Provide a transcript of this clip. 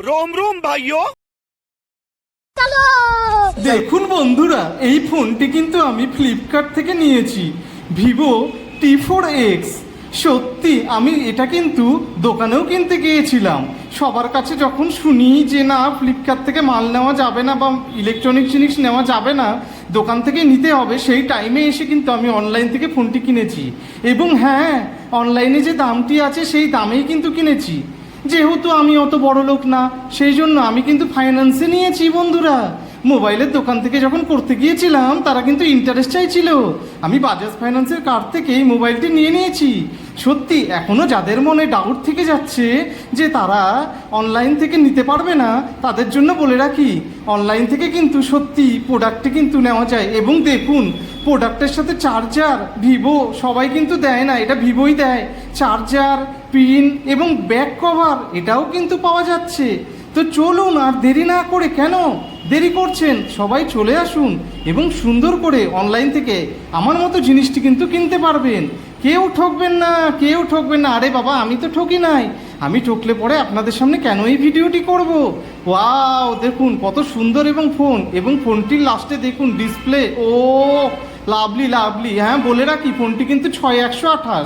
रोम रोम भाइयों। দেখুন বন্ধুরা, এই ফোনটি কিন্তু আমি ফ্লিপকার্ট থেকে নিয়েছি, ভিভো T4X। সত্যি আমি এটা কিন্তু দোকানেও কিনতে গিয়েছিলাম। সবার কাছে যখন শুনি যে না ফ্লিপকার্ট থেকে মাল নেওয়া যাবে না বা ইলেকট্রনিক জিনিস নেওয়া যাবে না, দোকান থেকে নিতে হবে, সেই টাইমে এসে কিন্তু আমি অনলাইন থেকে ফোনটি কিনেছি। এবং হ্যাঁ, অনলাইনে যে দামটি আছে সেই দামেই কিন্তু কিনেছি। যেহেতু আমি অত বড় লোক না, সেই জন্য আমি কিন্তু ফাইন্যান্সে নিয়েছি বন্ধুরা। মোবাইলের দোকান থেকে যখন করতে গিয়েছিলাম তারা কিন্তু ইন্টারেস্ট চাইছিল, আমি বাজাজ ফাইন্যান্সের কার্ড থেকে এই মোবাইলটি নিয়ে নিয়েছি। সত্যি এখনও যাদের মনে ডাউট থেকে যাচ্ছে যে তারা অনলাইন থেকে নিতে পারবে না, তাদের জন্য বলে রাখি অনলাইন থেকে কিন্তু সত্যি প্রোডাক্টটি কিন্তু নেওয়া যায়। এবং দেখুন প্রোডাক্টের সাথে চার্জার ভিভো সবাই কিন্তু দেয় না, এটা ভিভোই দেয়। চার্জার, পিন এবং ব্যাক কভার এটাও কিন্তু পাওয়া যাচ্ছে। তো চলুন আর দেরি না করে, কেন দেরি করছেন, সবাই চলে আসুন এবং সুন্দর করে অনলাইন থেকে আমার মতো জিনিসটি কিন্তু কিনতে পারবেন। কেউ ঠকবেন না, কেউ ঠকবেন না। আরে বাবা, আমি তো ঠকি নাই, আমি ঠকলে পরে আপনাদের সামনে কেন এই ভিডিওটি করব। ওয়াও, দেখুন কত সুন্দর এবং ফোনটির লাস্টে দেখুন ডিসপ্লে, ও লাভলি লাভলি। হ্যাঁ বলে রাখি ফোনটি কিন্তু 6128।